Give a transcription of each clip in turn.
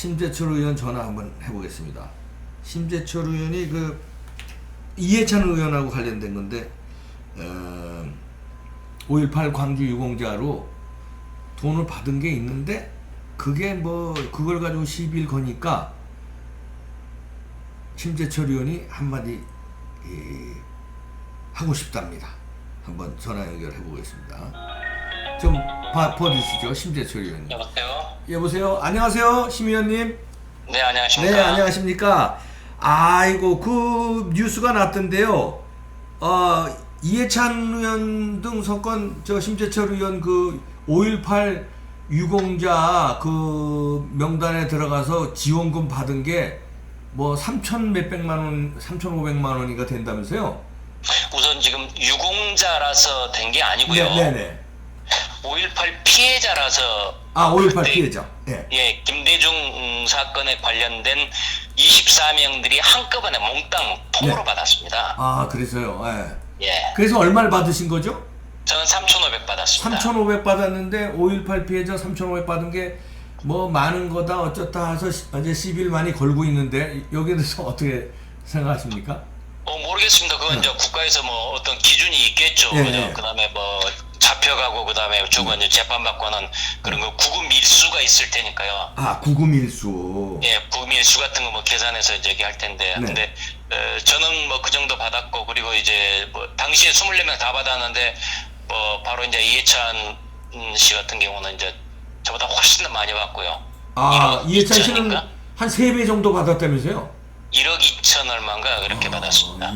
심재철 의원 전화 한번 해보겠습니다. 심재철 의원이 그 이해찬 의원하고 관련된 건데 5.18 광주 유공자로 돈을 받은 게 있는데 그게 뭐 그걸 가지고 시비를 거니까 심재철 의원이 한마디 하고 싶답니다. 한번 전화 연결해 보겠습니다. 좀 봐주시죠, 심재철 의원님. 여보세요? 여보세요? 안녕하세요, 심 의원님. 네, 안녕하십니까? 네, 안녕하십니까. 아이고, 그 뉴스가 났던데요. 이해찬 의원 등 사건, 심재철 의원 그 5.18 유공자 그 명단에 들어가서 지원금 받은 게 뭐 3천 몇백만 원, 3,500만 원이가 된다면서요? 우선 지금 유공자라서 된 게 아니고요. 네네. 5.18 피해자라서 5.18 그때, 피해자. 네. 예, 김대중 사건에 관련된 24명들이 한꺼번에 몽땅 통으로 네. 받았습니다. 그래서요. 예. 예. 그래서 얼마를 받으신 거죠? 저는 3,500 받았습니다. 3,500 받았는데 5.18 피해자 3,500 받은 게 뭐 많은 거다 어쩌다 해서 이제 시비를 많이 걸고 있는데 여기에 대해서 어떻게 생각하십니까? 모르겠습니다. 그건 이제 국가에서 뭐 어떤 기준이 있겠죠. 예, 그죠? 예. 그다음에 뭐 잡혀가고 그다음에 주고 이제 재판받고는 그런 거 구금 밀수가 있을 테니까요. 구금일수. 예, 구금일수 같은 거 뭐 계산해서 이제 얘기할 텐데. 네. 근데 저는 뭐 그 정도 받았고, 그리고 이제 뭐 당시에 24명 다 받았는데 뭐 바로 이제 이해찬 씨 같은 경우는 이제 저보다 훨씬 더 많이 받고요. 1억 이해찬 씨는 2천인가? 한 3배 정도 받았다면서요? 1억 2천 얼마인가 그렇게 받았습니다.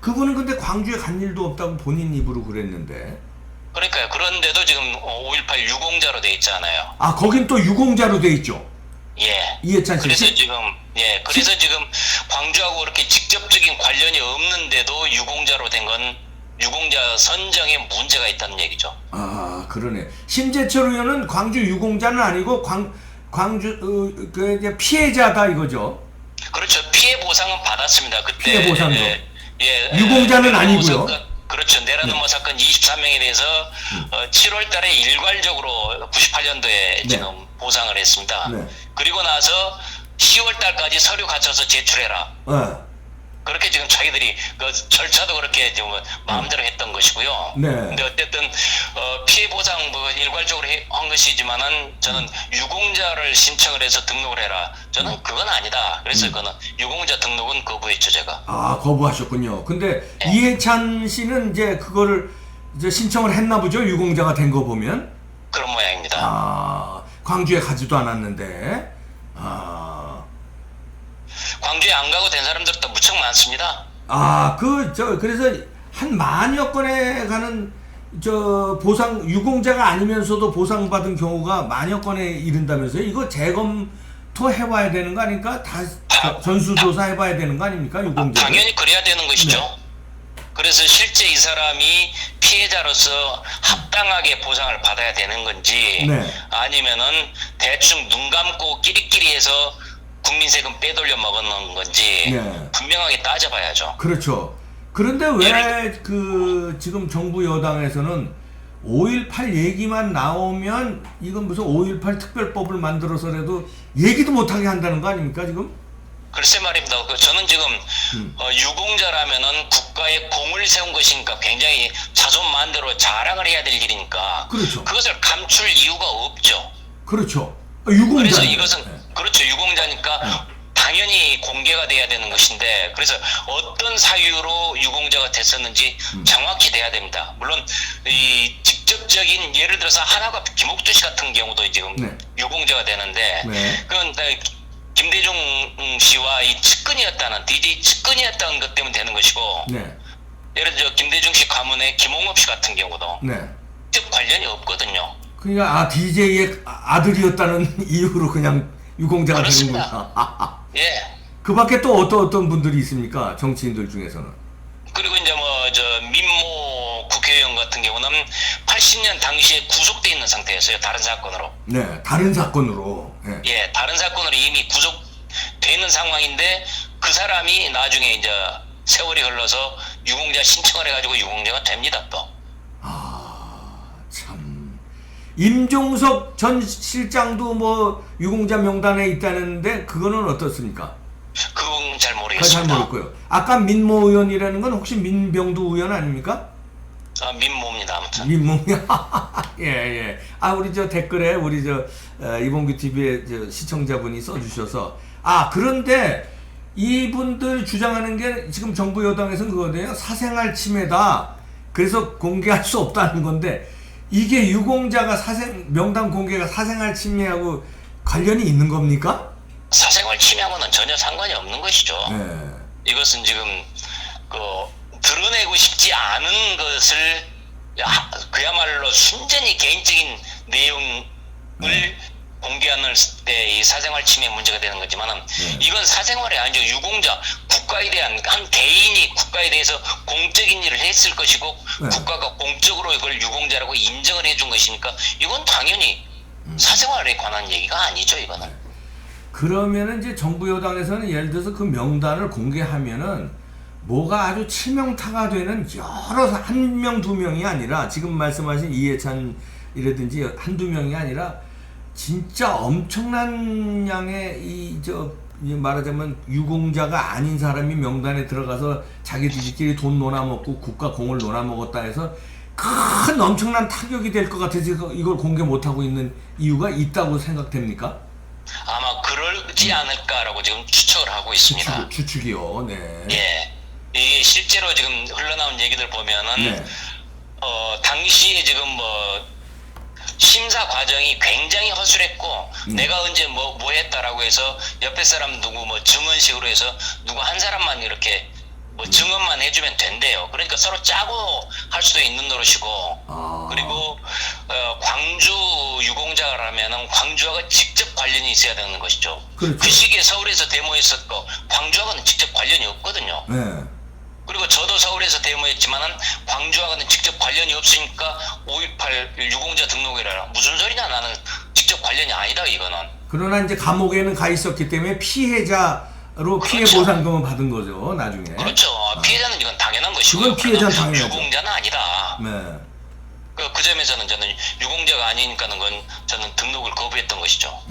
그분은 근데 광주에 간 일도 없다고 본인 입으로 그랬는데. 그러니까요. 그런데도 지금 5.18 유공자로 돼 있잖아요. 거긴 또 유공자로 돼 있죠. 예. 이해찬 씨. 그래서 지금 광주하고 그렇게 직접적인 관련이 없는데도 유공자로 된 건 유공자 선정에 문제가 있다는 얘기죠. 그러네. 심재철 의원은 광주 유공자는 아니고 광주 그 이제 피해자다 이거죠. 그렇죠. 피해 보상은 받았습니다. 그때 피해 보상도. 내라노 유공자는 아니고요. 그렇죠. 내라노모 사건 24명에 대해서 7월 달에 일괄적으로 98년도에 지금 보상을 했습니다. 네. 그리고 나서 10월 달까지 서류 갖춰서 제출해라. 그렇게 지금 자기들이 그 절차도 그렇게 좀 마음대로 했던 것이고요. 네. 근데 어쨌든 피해 보상 뭐 일괄적으로 한 것이지만은 저는 유공자를 신청을 해서 등록을 해라. 저는 그건 아니다. 그래서 그거는 유공자 등록은 거부했죠, 제가. 거부하셨군요. 근데 이해찬 씨는 이제 그거를 이제 신청을 했나 보죠. 유공자가 된 거 보면. 그런 모양입니다. 광주에 가지도 않았는데. 광주에 안 가고 된 사람들도 무척 많습니다. 그래서 한 만여 건에 가는 보상 유공자가 아니면서도 보상받은 경우가 만여 건에 이른다면서요? 이거 재검토 해봐야 되는 거 아닙니까? 전수조사 해봐야 되는 거 아닙니까? 유공자. 당연히 그래야 되는 것이죠. 네. 그래서 실제 이 사람이 피해자로서 합당하게 보상을 받아야 되는 건지, 아니면은 대충 눈 감고 끼리끼리 해서 국민 세금 빼돌려 먹었는 건지 분명하게 따져봐야죠. 그렇죠. 그런데 왜 지금 정부 여당에서는 5.18 얘기만 나오면 이건 무슨 5.18 특별법을 만들어서라도 얘기도 못하게 한다는 거 아닙니까 지금? 글쎄 말입니다. 저는 지금 유공자라면은 국가에 공을 세운 것이니까 굉장히 자손 마음대로 자랑을 해야 될 일이니까. 그렇죠. 그것을 감출 이유가 없죠. 그렇죠. 유공자. 그래서 이것은 그렇죠. 유공자니까 당연히 공개가 돼야 되는 것인데, 그래서 어떤 사유로 유공자가 됐었는지 정확히 돼야 됩니다. 물론 이 직접적인 예를 들어서 하나가 김옥주 씨 같은 경우도 지금 유공자가 되는데 그건 김대중 씨와 이 측근이었다는 DJ 측근이었다는 것 때문에 되는 것이고, 예를 들어 김대중 씨 가문의 김홍업 씨 같은 경우도 직접 관련이 없거든요. 그러니까 DJ의 아들이었다는 이유로 그냥 유공자가 되는구나. 예. 그 밖에 또 어떤 분들이 있습니까? 정치인들 중에서는. 그리고 이제 민모 국회의원 같은 경우는 80년 당시에 구속돼 있는 상태였어요. 다른 사건으로. 다른 사건으로. 예, 다른 사건으로 이미 구속돼 있는 상황인데 그 사람이 나중에 이제 세월이 흘러서 유공자 신청을 해가지고 유공자가 됩니다 또. 참. 임종석 전 실장도 뭐 유공자 명단에 있다는데 그거는 어떻습니까? 그건 잘 그거 잘 모르겠습니다. 모르고요. 아까 민모 의원이라는 건 혹시 민병두 의원 아닙니까? 민모입니다. 아무튼. 민몽이 예, 예. 아, 우리 저 댓글에 우리 저 이봉규 TV의 저 시청자분이 써주셔서 그런데 이분들 주장하는 게 지금 정부 여당에서는 그거네요. 사생활 침해다. 그래서 공개할 수 없다는 건데 이게 유공자가 명단 공개가 사생활 침해하고 관련이 있는 겁니까? 사생활 침해하고는 전혀 상관이 없는 것이죠. 네. 이것은 지금 그 드러내고 싶지 않은 것을 그야말로 순전히 개인적인 내용을 공개하는 때 이 사생활 침해 문제가 되는 거지만은 이건 사생활이 아니죠. 유공자 국가에 대한 한 개인이 국가에 대해서 공적인 일을 했을 것이고 국가가 공적으로 이걸 유공자라고 인정을 해준 것이니까 이건 당연히 사생활에 관한 얘기가 아니죠. 이거는. 그러면은 이제 정부 여당에서는 예를 들어서 그 명단을 공개하면은 뭐가 아주 치명타가 되는 여러 한 명 두 명이 아니라 지금 말씀하신 이해찬이라든지 한두 명이 아니라 진짜 엄청난 양의 말하자면 유공자가 아닌 사람이 명단에 들어가서 자기들끼리 돈 놀아먹고 국가 공을 놀아먹었다 해서 큰 엄청난 타격이 될 것 같아서 이걸 공개 못하고 있는 이유가 있다고 생각됩니까? 아마 그러지 않을까라고 지금 추측을 하고 있습니다. 추측이요. 네. 예. 이 실제로 지금 흘러나온 얘기들 보면은 네. 당시에 지금 뭐 심사 과정이 굉장히 허술했고 내가 언제 뭐 했다라고 해서 옆에 사람 누구 뭐 증언식으로 해서 누구 한 사람만 이렇게 뭐 증언만 해주면 된대요. 그러니까 서로 짜고 할 수도 있는 노릇이고 그리고 광주 유공자라면은 광주하고 직접 관련이 있어야 되는 것이죠. 그렇죠. 그 시기에 서울에서 데모했었고 광주하고는 직접 관련이 없거든요. 네. 그리고 저도 서울에서 데모했지만은 광주하고는 직접 관련이 없으니까 5.18 유공자 등록이라 무슨 소리냐 나는 직접 관련이 아니다 이거는. 그러나 이제 감옥에는 가 있었기 때문에 피해자로 피해 그렇죠. 보상금을 받은 거죠 나중에. 그렇죠. 피해자는 이건 당연한 것이고 그건 피해자는 당연하죠. 유공자는 아니다. 네. 그 점에서는 저는 유공자가 아니니까는 건 저는 등록을 거부했던 것이죠.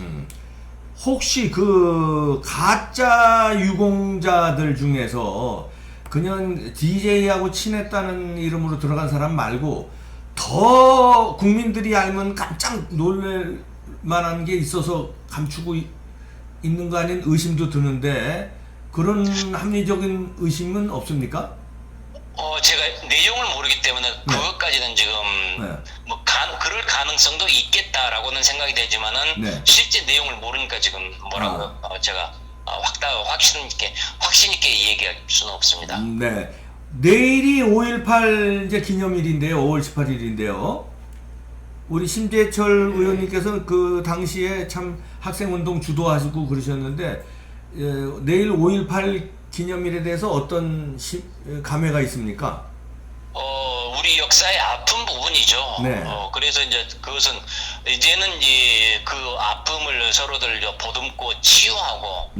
혹시 그 가짜 유공자들 중에서 그냥 DJ하고 친했다는 이름으로 들어간 사람 말고 더 국민들이 알면 깜짝 놀랄 만한 게 있어서 감추고 있는 거 아닌 의심도 드는데 그런 합리적인 의심은 없습니까? 제가 내용을 모르기 때문에 그것까지는 지금 뭐 그럴 가능성도 있겠다라고는 생각이 되지만은 실제 내용을 모르니까 지금 뭐라고 제가 확신 있게 얘기할 수는 없습니다. 네. 내일이 5.18 이제 기념일인데요. 5월 18일인데요. 우리 심재철 의원님께서 그 당시에 참 학생운동 주도하시고 그러셨는데 내일 5.18 기념일에 대해서 어떤 감회가 있습니까? 우리 역사의 아픈 부분이죠. 네. 그래서 이제 그것은 이제는 이제 그 아픔을 서로들 보듬고 치유하고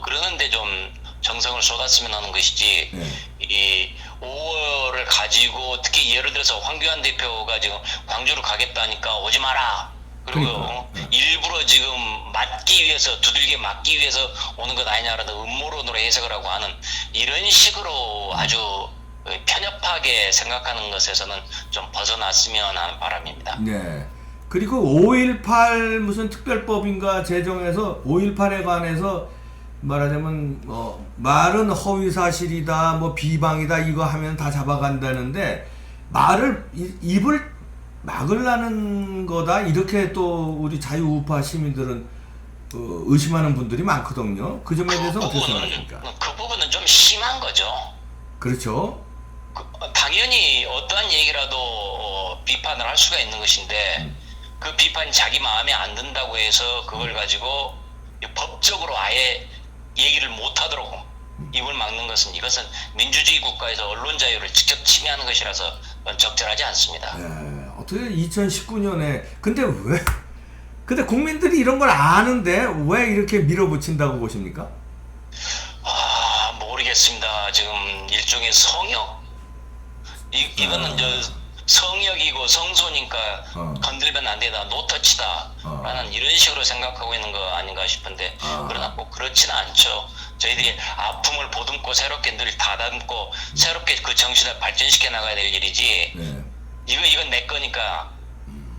그러는데 좀 정성을 쏟았으면 하는 것이지 이 5월을 가지고 특히 예를 들어서 황교안 대표가 지금 광주를 가겠다니까 오지 마라. 그리고 일부러 지금 두들겨 맞기 위해서 오는 것 아니냐라는 음모론으로 해석을 하고 하는 이런 식으로 아주 편협하게 생각하는 것에서는 좀 벗어났으면 하는 바람입니다. 네. 그리고 5.18 무슨 특별법인가 제정해서 5.18에 관해서 말하자면 말은 허위 사실이다, 뭐 비방이다 이거 하면 다 잡아간다는데 입을 막으려는 거다 이렇게 또 우리 자유우파 시민들은 의심하는 분들이 많거든요. 그 점에 대해서 어떻게 생각하십니까? 그 부분은 좀 심한 거죠. 그렇죠. 당연히 어떠한 얘기라도 비판을 할 수가 있는 것인데 그 비판이 자기 마음에 안 든다고 해서 그걸 가지고 법적으로 아예 얘기를 못하도록 입을 막는 것은 이것은 민주주의 국가에서 언론 자유를 직접 침해하는 것이라서 적절하지 않습니다. 어떻게 2019년에 근데 국민들이 이런 걸 아는데 왜 이렇게 밀어붙인다고 보십니까? 모르겠습니다. 지금 일종의 성역 이거는 성역이고 성소니까 건들면 안 되다, 노터치다 라는 이런 식으로 생각하고 있는 거 아닌가 싶은데 그러나 꼭 그렇지는 않죠. 저희들이 아픔을 보듬고 새롭게 늘 다듬고 새롭게 그 정신을 발전시켜 나가야 될 일이지. 네. 이건 내 거니까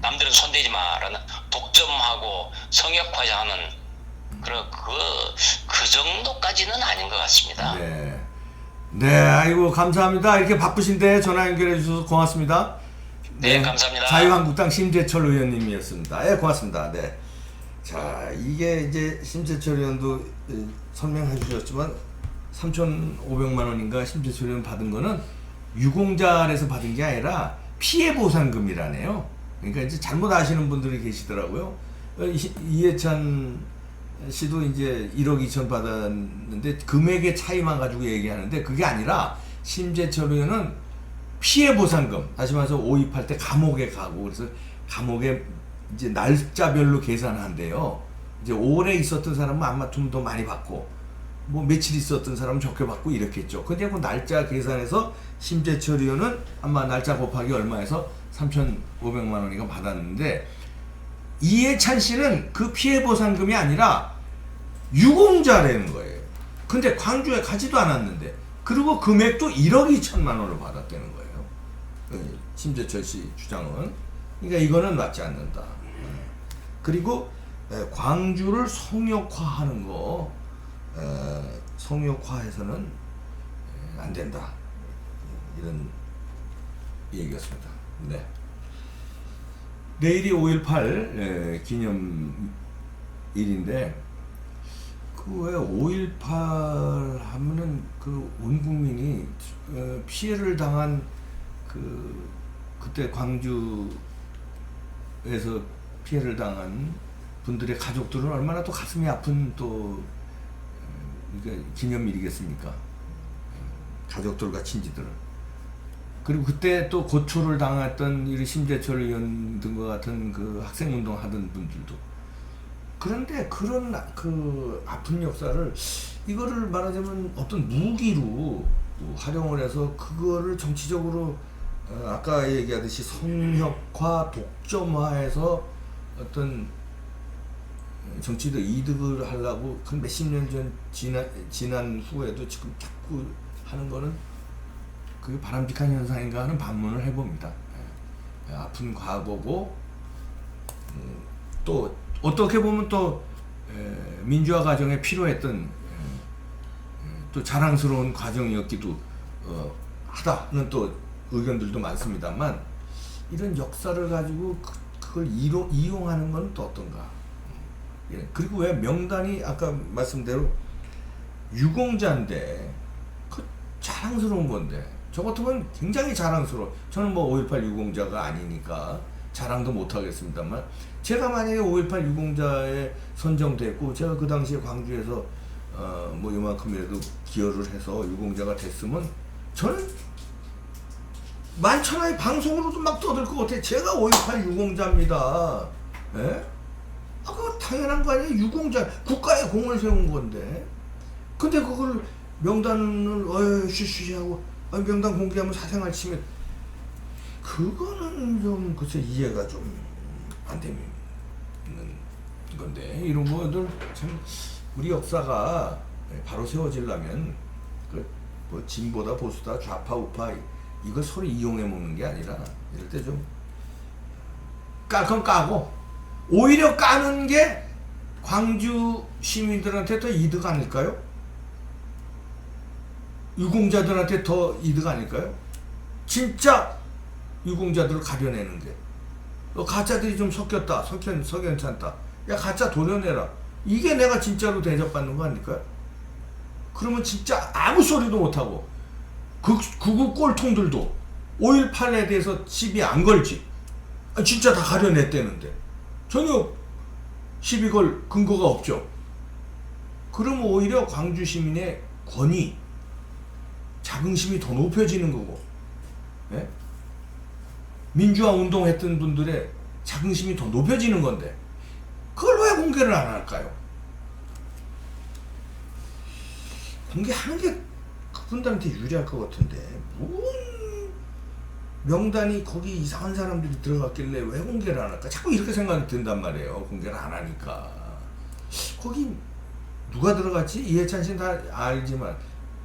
남들은 손대지 마라는 독점하고 성역화하는 그 정도까지는 아닌 것 같습니다. 네. 네, 아이고 감사합니다. 이렇게 바쁘신데 전화 연결해 주셔서 고맙습니다. 네, 감사합니다. 자유한국당 심재철 의원님이었습니다. 예, 고맙습니다. 네. 자, 이게 이제 심재철 의원도 설명해 주셨지만 3,500만 원인가 심재철 의원 받은 거는 유공자에서 받은 게 아니라 피해 보상금이라네요. 그러니까 이제 잘못 아시는 분들이 계시더라고요. 이해찬 씨도 이제 1억 2천 받았는데 금액의 차이만 가지고 얘기하는데 그게 아니라 심재철 의원은 피해 보상금, 다시 말해서 5입할 때 감옥에 가고 그래서 감옥에 이제 날짜별로 계산한대요. 이제 오래 있었던 사람은 아마 좀 더 많이 받고 뭐 며칠 있었던 사람은 적게 받고 이렇겠죠. 근데 그 날짜 계산해서 심재철 의원은 아마 날짜 곱하기 얼마에서 3,500만 원이가 받았는데 이해찬 씨는 그 피해 보상금이 아니라 유공자라는 거예요. 근데 광주에 가지도 않았는데 그리고 금액도 1억 2천만 원을 받았다는 거예요. 심재철 씨 주장은. 그러니까 이거는 맞지 않는다. 그리고 광주를 성역화하는 거 성역화해서는 안 된다. 이런 얘기였습니다. 네. 내일이 5.18 기념일인데 그 왜 5.18 하면은 그 온 국민이 피해를 당한 그때 광주에서 피해를 당한 분들의 가족들은 얼마나 또 가슴이 아픈 또 기념일이겠습니까? 가족들과 친지들은. 그리고 그때 또 고초를 당했던 이 심재철 의원 등과 같은 그 학생운동 하던 분들도. 그런데 그런 그 아픈 역사를 이거를 말하자면 어떤 무기로 활용을 해서 그거를 정치적으로 아까 얘기하듯이 성역화, 독점화해서 어떤 정치적 이득을 하려고 그 몇십 년 전 지난 후에도 지금 자꾸 하는 거는 그게 바람직한 현상인가 하는 반문을 해봅니다. 아픈 과거고 또 어떻게 보면 또 민주화 과정에 필요했던 또 자랑스러운 과정이었기도 하다는 또 의견들도 많습니다만 이런 역사를 가지고 그걸 이용하는 건 또 어떤가. 그리고 왜 명단이 아까 말씀대로 유공자인데 그 자랑스러운 건데 저 같으면 굉장히 자랑스러워. 저는 뭐 5.18 유공자가 아니니까 자랑도 못하겠습니다만 제가 만약에 5.18 유공자에 선정됐고 제가 그 당시에 광주에서 뭐 이만큼이라도 기여를 해서 유공자가 됐으면 저는 만천하에 방송으로도 막 떠들 것 같아. 제가 5.18 유공자입니다. 예? 그거 당연한 거 아니에요? 유공자, 국가에 공을 세운 건데. 근데 그걸 명단을 쉬쉬하고 명단 공개하면 사생활 침해. 그거는 좀 글쎄 이해가 좀 안 되는 건데 이런 거들 참 우리 역사가 바로 세워지려면 뭐 진보다 보수다 좌파 우파 이걸 서로 이용해 먹는 게 아니라 이럴 때 좀 깔 건 까고 오히려 까는 게 광주 시민들한테 더 이득 아닐까요? 유공자들한테 더 이득 아닐까요? 진짜 유공자들을 가려내는 게 가짜들이 좀 섞였다 석연찮다 야 가짜 도려내라 이게 내가 진짜로 대접받는 거 아닐까요? 그러면 진짜 아무 소리도 못하고 극우 꼴통들도 5.18에 대해서 시비 안 걸지. 진짜 다 가려냈대는데 전혀 시비 걸 근거가 없죠. 그러면 오히려 광주 시민의 권위 자긍심이 더 높여지는 거고 예? 민주화 운동했던 분들의 자긍심이 더 높여지는 건데 그걸 왜 공개를 안 할까요? 공개하는 게 그분들한테 유리할 것 같은데 뭔 명단이 거기 이상한 사람들이 들어갔길래 왜 공개를 안 할까? 자꾸 이렇게 생각이 든단 말이에요. 공개를 안 하니까. 거기 누가 들어갔지? 이해찬 씨는 다 알지만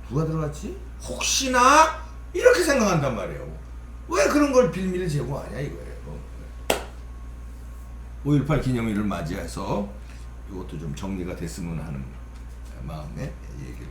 누가 들어갔지? 혹시나? 이렇게 생각한단 말이에요. 왜 그런 걸 빌미를 제공하냐 이거예요. 5.18 기념일을 맞이해서 이것도 좀 정리가 됐으면 하는 마음에 얘기를